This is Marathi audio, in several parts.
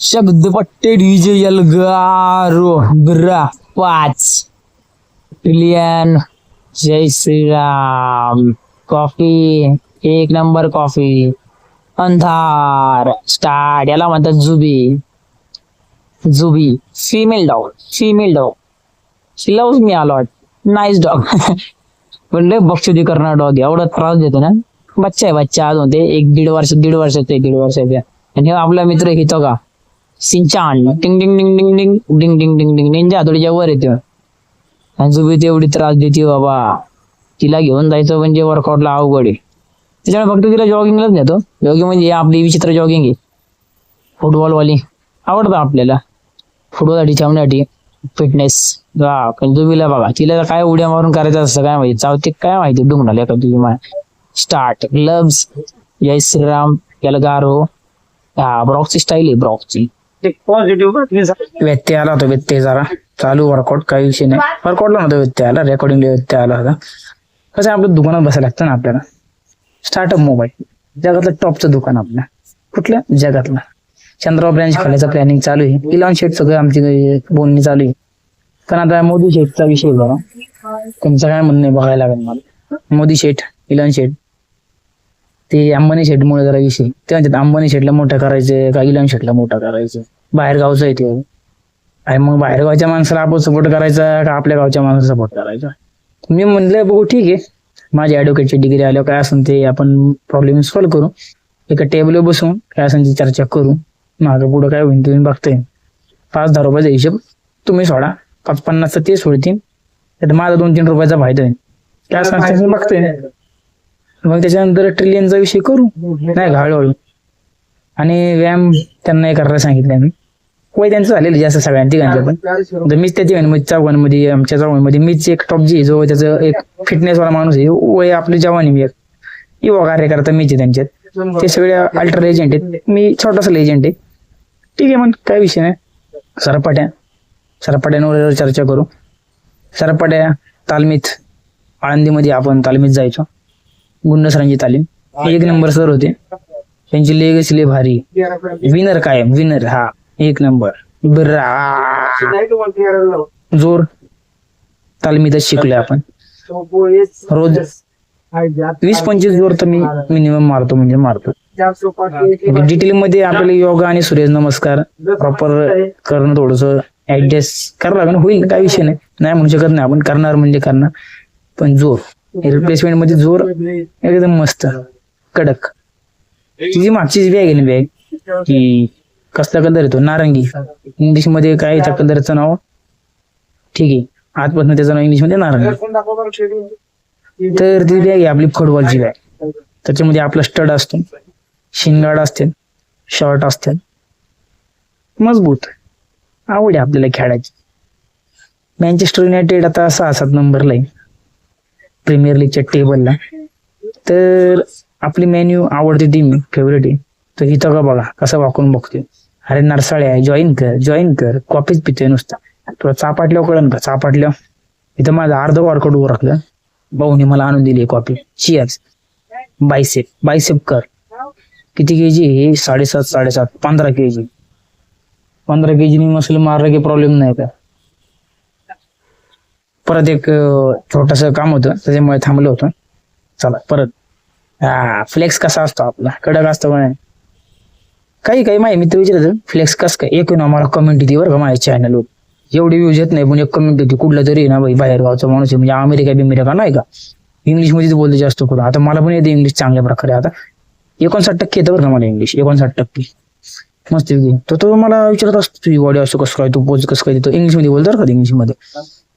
शब्दपट्टे डीजे एल्गारो ब्रा 5 ट्रिलियन. जय श्रीराम. कॉफी, एक नंबर कॉफी. अंधार स्टार्ट. याला म्हणतात Jubi. Jubi female dog. She loves me a lot. Nice dog. पण लय बक्षुदी करणार डॉग. एवढा त्रास देतो ना. बच्चा अजून ते 1-1.5 वर्षाचा. आणि हे आपला मित्र हितो का सिंचान. टिंग टिंग टिंग टिंग टिंग डिंग टिंग टिंग टिंग. निंजा हातोडीच्या वर येतो. आणि जुबी तेवढी त्रास देते बाबा. तिला घेऊन जायचं म्हणजे वर्कआउटला अवघड आहे. त्याच्यामुळे फक्त तिला जॉगिंगलाच नेतो. जॉगिंग म्हणजे आपली विचित्र जॉगिंग आहे. फुटबॉलवाली आवडतं आपल्याला. फुटबॉलसाठी छावण्यासाठी फिटनेस. पण जुबीला बघा, तिला काय उड्या मारून करायचं असतं काय माहिती. चावते काय माहिती डुंगणाला का तुझी माय. स्टार्ट. लव्स. जय श्रीराम. एल्गारो. ब्रॉक्सची स्टाईल आहे. ब्रॉक्सची व्यत्यय आला होता. व्यत्यय जरा चालू वर्कआउट काही विषय नाही. वर्कआउटला नव्हता व्यत्यय आला. रेकॉर्डिंगला व्यत्यय आला होता. कसं आपल्या दुकानात बसायला लागतं ना आपल्याला. स्टार्टअप मोबाईल जगातलं टॉपचं दुकान आपलं. कुठलं जगातलं. चंद्रबाब ब्रँच खोलायचं प्लॅनिंग चालू आहे. इलॉन शेट सगळं आमची बोलणी चालू आहे. पण आता मोदी शेठचा विषय बघा. तुमचं काय म्हणणं आहे बघायला लागेल मला. मोदी शेठ, इलॉन शेठ, ते अंबानी शेठमुळे जरा विषय. ते म्हणतात अंबानी शेठला मोठं करायचं का इलॉन शेठला मोठं करायचं. बाहेर गावचं आहे ते. आणि मग बाहेर गावच्या माणसाला आपण सपोर्ट करायचा का आपल्या गावच्या माणसाला सपोर्ट करायचा. मी म्हणलं बघू ठीक आहे. माझी ऍडव्होकेटची डिग्री आल्यावर काय असेल ते आपण प्रॉब्लेम सॉल्व्ह करू. एका टेबलवर बसून काय असेल ती चर्चा करू. मागं पुढं काय होईल तुम्ही बघतोय. 5-10 रुपयाचा हिशोब तुम्ही सोडा. 5-50 ते सोडतील. तर माझा 2-3 रुपयाचा फायदा आहे. काय असं बघतोय. मग त्याच्यानंतर ट्रिलियनचा विषय करू नाही का हळूहळू. आणि व्यायाम त्यांना करायला सांगितलं मी. वय त्यांचं झालेलं जास्त सगळ्यांनी तिघांचं. पण मीच त्या तिघांमध्ये चौघांमध्ये आमच्या चौघांमध्ये मीच एक टॉप जी जो त्याचं एक फिटनेसवाला माणूस आहे. वय आपली जवानी मी एक युवा कार्यकर्ता मीच आहे त्यांच्यात. ते सगळे अल्ट्रा एजंट आहेत. मी छोटासा एजंट आहे. ठीक आहे मग काय विषय नाही. सरपाट्यांवर चर्चा करू. सरपाट्या तालमीत आळंदीमध्ये आपण तालमीत जायचो. गुंड सरांची तालीम 1 नंबर सर होते. त्यांची लेगसी लय भारी. विनर कायम विनर. हा 1 नंबर. जोर तालमीतच शिकलोय आपण. रोज 20-25 जोर तर मी मिनिमम मारतो म्हणजे मारतो. डिटेल मध्ये आपल्याला योगा आणि सूर्य नमस्कार प्रॉपर करणं थोडस ऍडजस्ट करावं लागेल. होईल काय विषय नाही म्हणू शकत नाही आपण. करणार म्हणजे करणार. पण जोर रिप्लेसमेंट मध्ये जोर एकदम मस्त कडक. तिची मागचीच बॅग आहे ना बॅग की कसला कलर येतो नारंगी. इंग्लिश मध्ये काय त्या कलरचं नाव ठीक आहे. आजपासून त्याचं नाव इंग्लिश मध्ये नारंगी. तर ती बॅग आहे आपली फुटबॉलची बॅग. त्याच्यामध्ये आपला स्टड असतो. शिंगाड असते. शॉर्ट असते. मजबूत. आवड आहे आपल्याला खेळायची. मँचेस्टर युनायटेड आता 6-7 नंबरला आहे प्रीमियर लीगच्या टेबलला. तर आपली मेन्यू आवडती टीम फेवरेट आहे. तर इथं का बघा कसं वाकून बघतोय. अरे नरसाळे आहे. जॉईन कर. कॉफीच पितोय नुसता. तुला चापाटल्यावर कळन का. चापाटल्यावर इथं माझं अर्ध वर्कआउट उरकलं. भाऊने मला आणून दिली कॉफी. चिअर्स. बायसेप कर. किती केजी हे 7.5 15 केजी. 15 केजीनी मसल मारलं की प्रॉब्लेम नाही का. परत एक छोटस काम होतं त्याच्यामुळे थांबलं होतं. चला परत. फ्लेक्स कसा असतो आपला कडक असतो म्हणे. काही माझे मित्र विचारत फ्लेक्स कस काय. एक ना मला कमेंट येते बरं का माझ्या चॅनलवर. एवढी व्ह्यूज येत नाही पण एक कमेंट येते. कुठला तरी ना भाई बाहेर गावचा माणूस आहे म्हणजे अमेरिका नाही का. इंग्लिश मध्येच बोलते जास्त करून. आता मला पण येते इंग्लिश चांगल्या प्रकारे. आता 59% येतं बरं का मला इंग्लिश. 59% मस्त. तो मला विचारत असतो तुझी बॉडी असतो कसं काय. तू पोज कसं काय देतो इंग्लिश मध्ये बोलतो का इंग्लिश मध्ये.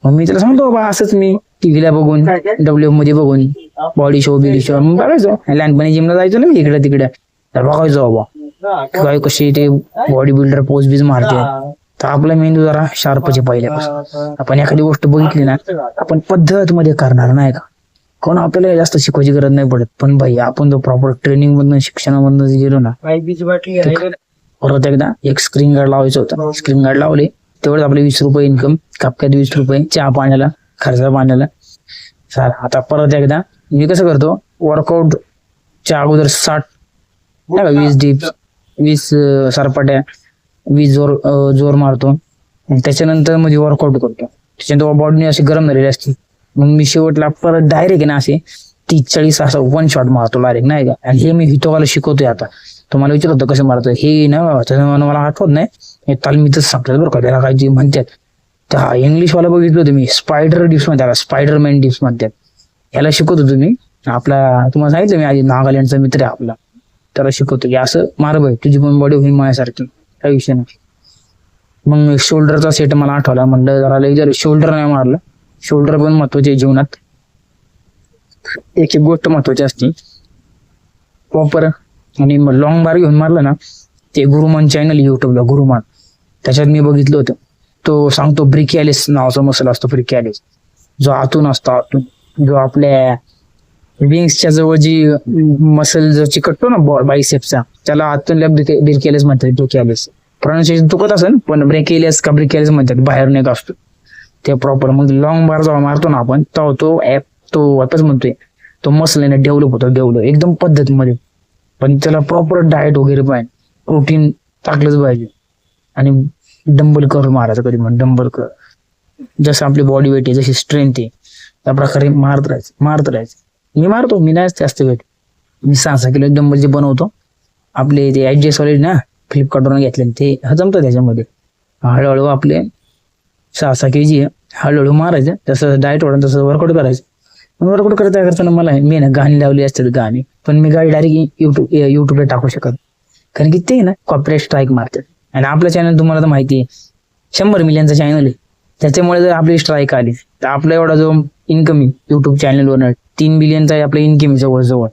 मग मी त्याला सांगतो बाबा असंच मी टीव्हीला बघून डब्ल्यू मध्ये बघून बॉडी शो मग बघायचो. लहानपणी जिमला जायचो ना इकडे तिकडे. तर बघायचो बाबा काय कशी ते बॉडी बिल्डर पोज बीज मारते. तर आपला मेंदू जरा शार्पच आहे पहिल्यापासून. आपण एखादी गोष्ट बघितली ना आपण पद्धत मध्ये करणार नाही का. कोण आपल्याला जास्त शिकवायची गरज नाही पडत. पण भाई आपण जो प्रॉपर ट्रेनिंग मधनं शिक्षणामधनं गेलो ना. परत एकदा एक स्क्रीन गार्ड लावायचं होतं. स्क्रीन गार्ड लावले तेवढं आपले 20 रुपये इन्कम. कपक्यात 20 रुपये चहा पाण्याला खर्चा पाण्याला. आता परत एकदा मी कसं करतो वर्कआउटच्या अगोदर 20 डिप्स 20 सरपाट्या वीज जोर मारतो आणि त्याच्यानंतर मध्ये वर्कआउट करतो. त्याच्यानंतर बॉडी अशी गरम झालेली असते. मग मी शेवटला परत डायरेक्ट ना असे 30-40 असं 1 शॉट मारतो डायरेक्ट नाही का. आणि हे मी हितोगाला शिकवतोय आता. तुम्हाला विचारत होतं कसं मारतोय हे ना, मला आठवत नाही. हे तालमीतच सांगतात बरं का, त्याला काय जे म्हणतात त्या इंग्लिशवाला बघितलं होतं मी, स्पायडर डिप्स म्हणतात, स्पायडरमॅन डिप्स म्हणतात. याला शिकवतो तुम्ही आपला, तुम्हाला सांगितलं मी आधी नागालँडचा मित्र आहे आपला, त्याला शिकवतो की असं मार बाई तुझी पण बॉडी होईल माझ्यासारखी, काही विषय नाही. मग शोल्डरचा सेट मला आठवला, म्हणलं जरा लई जर शोल्डर नाही मारलं. शोल्डर पण महत्वाचे जीवनात, एक एक गोष्ट महत्वाची असते प्रॉपर. आणि मग लॉंग बार घेऊन मारलं ना, ते गुरुमान चॅनल युट्यूबला गुरुमान, त्याच्यात मी बघितलं होतं. तो सांगतो ब्रिकियालिस नावाचा मसल असतो, ब्रिकियालिस, जो आतून असतो, आतून जो आपल्या विंग्सच्या जवळ जी मसल जो चिकटतो ना बायसेप्सचा, त्याला आतून ब्रिकियालिस म्हणतात. ब्रिकियालिस प्रोनाउन्सिएशन चुकत असेल पण ब्रेकियालिस का ब्रिकियालिस म्हणतात, बाहेर नाही असतो ते प्रॉपर. मग लॉंग बार जेव्हा मारतो ना आपण तेव्हा तो वापस म्हणतोय तो मसल आहे ना डेव्हलप होतो, डेव्हलप एकदम पद्धतीमध्ये. पण त्याला प्रॉपर डाएट वगैरे पाहिजे, प्रोटीन टाकलंच पाहिजे. आणि डंबल कर मारायचं कधी म्हण, डंबल कर जसं आपली बॉडी वेट आहे, जशी स्ट्रेंथ आहे त्या प्रकारे मारत राहायचं. मी मारतो, मी नाही जास्त वेट, मी 6-6 किलो डंबल जे बनवतो आपले ते ऍडजस्ट वाले ना फ्लिपकार्टवरून घेतले ते जमतं त्याच्यामध्ये. हळूहळू आपले 6-6 kg हळूहळू मारायचं, तसं डाएट वाढून तसं वर्कआउट करायचं. वर्कआउट करताना मला मी ना गाणी लावली असते गाणी, पण मी गाडी डायरेक्ट युट्यूबला टाकू शकत, कारण की ते ना कॉपीराइट स्ट्राईक मारतात. आणि आपलं चॅनल तुम्हाला तर माहिती आहे 100 मिलियनचं चॅनल आहे, त्याच्यामुळे जर आपली स्ट्राईक आली तर आपला एवढा जो इन्कम आहे युट्यूब चॅनलवर 3 बिलियनचा आहे आपला इन्कम जवळजवळ,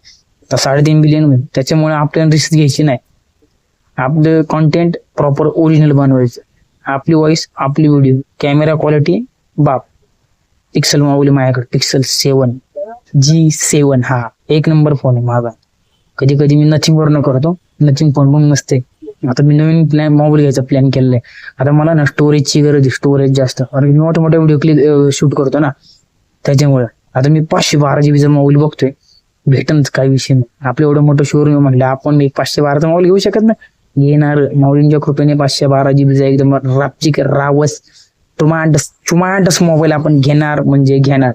तर 3.5 बिलियन होईल. त्याच्यामुळे आपल्याला रिस्क घ्यायची नाही, आपलं कॉन्टेंट प्रॉपर ओरिजिनल बनवायचं. आपली व्हॉइस, आपली व्हिडिओ, कॅमेरा क्वालिटी बाप. पिक्सल मागवली माझ्याकडे, पिक्सल 7 G7, हा 1 नंबर फोन आहे माझा. कधी कधी मी नथिंग वरनं करतो, नथिंग फोन पण नसते. आता मी नवीन मोबाईल घ्यायचा प्लॅन केलेला आहे. आता मला ना स्टोरेजची गरज आहे, स्टोरेज जास्त, आणि मी मोठे व्हिडिओ क्लिप शूट करतो ना, त्याच्यामुळे आता मी 512 GB मोबाईल बघतोय, भेटन काही विषय नाही. आपलं एवढं मोठं शोरूम म्हणलं आपण एक 512चा मोबाईल घेऊ शकत नाही. येणार माऊलींच्या कृपेने 512 GB एकदम रापचिक रावस चुमांडस मोबाईल आपण घेणार म्हणजे घेणार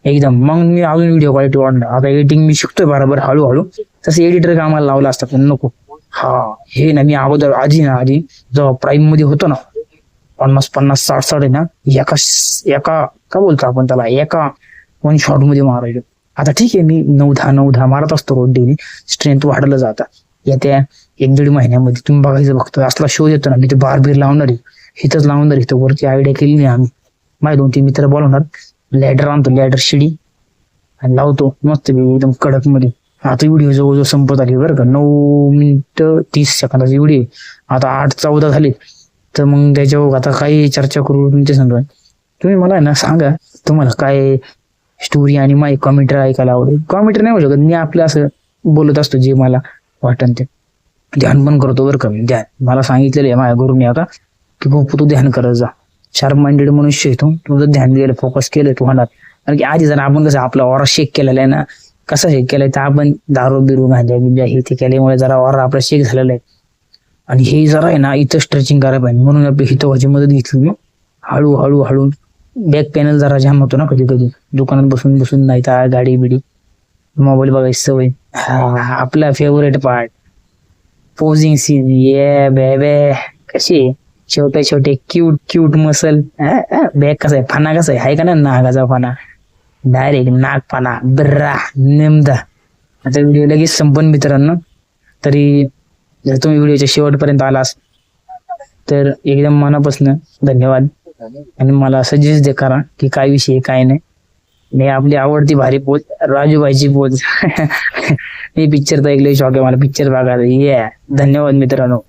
एकदम. मग मी अजून व्हिडिओ क्वालिटी वाढणार. आता एडिटिंग मी शिकतोय बरोबर हळूहळू, तसं एडिटर कामाला लावलं असतं पण नको. हा हे ना मी अगोदर आधी जेव्हा प्राईम मध्ये होतो ना 50-50 60 आहे ना, एका का बोलतो आपण त्याला, एका 1 शॉट मध्ये मारायचं. आता ठीक आहे मी 9-10 मारत असतो रोज डेली, स्ट्रेंथ वाढलं जातं. येत्या 1-1.5 महिन्यामध्ये तुम्ही बघतोय असला शो येतो ना, मी ते बार लावणार आहे, हिथंच लावणार आहे. वरची आयडिया केली नाही आम्ही, माझे 2-3 मित्र बोलवणार, लॅडर आणतो, लॅडर शिडी आणि लावतो मस्त एकदम कडक मध्ये. आता व्हिडिओ जवळजवळ संपत आली बरं का, 9 मिनिटं 30 सेकंदाची व्हिडिओ, आता 8-14 झाले. तर मग त्याच्यावर आता काही चर्चा करू ते सांगा. तुम्ही मला ना सांगा तुम्हाला काय स्टोरी आणि माझी कॉमेंट्री ऐकायला आवडेल. कॉमेंट्री नाही होऊ शकत, मी आपलं असं बोलत असतो जे मला वाटन ते. ध्यान पण करतो बरं का मी, ध्यान मला सांगितलेलं आहे माझ्या गुरुने आता की खूप तू ध्यान करत जा. शार्प माइंडेड मनुष्य येतो, तुझं ध्यान द्यायला फोकस केलं तू होणार. कारण की आधी जर आपण कसं आपला ऑरा शेक केलेला आहे ना, कसा शेक केलाय तर आपण दारू बिरू गांजा हे ते केल्यामुळे जरा ऑरा आपला शेक झालेला आहे. आणि हे जरा आहे ना इथं स्ट्रेचिंग करायला पाहिजे, म्हणून आपली हितोवाची मदत घेतली मी. हळू बॅक पॅनल जरा जाम होतो ना कधी कधी, दुकानात बसून नाही तर गाडी बिडी मोबाईल बघायची सवय. आपला फेवरेट पार्ट पोजिंग सीन, ये बेबे कशी छोटे क्यूट मसल. बॅग कसा आहे, फाना कसा आहे का ना, नागाचा फाना, डायरेक्ट नाग फाना बर्रा नेमदा. आता व्हिडिओ लगेच संपन मित्रांनो. तरी जर तुम्ही व्हिडिओच्या शेवटपर्यंत आलास तर एकदम मनापासून धन्यवाद. आणि मला सजेस्ट दे करा की काय विषय काय नाही. मी आपली आवडती भारी पोज, राजूभाईची पोज. मी पिक्चर तर ऐकले, शॉक आहे मला पिक्चर बघायला. धन्यवाद मित्रांनो.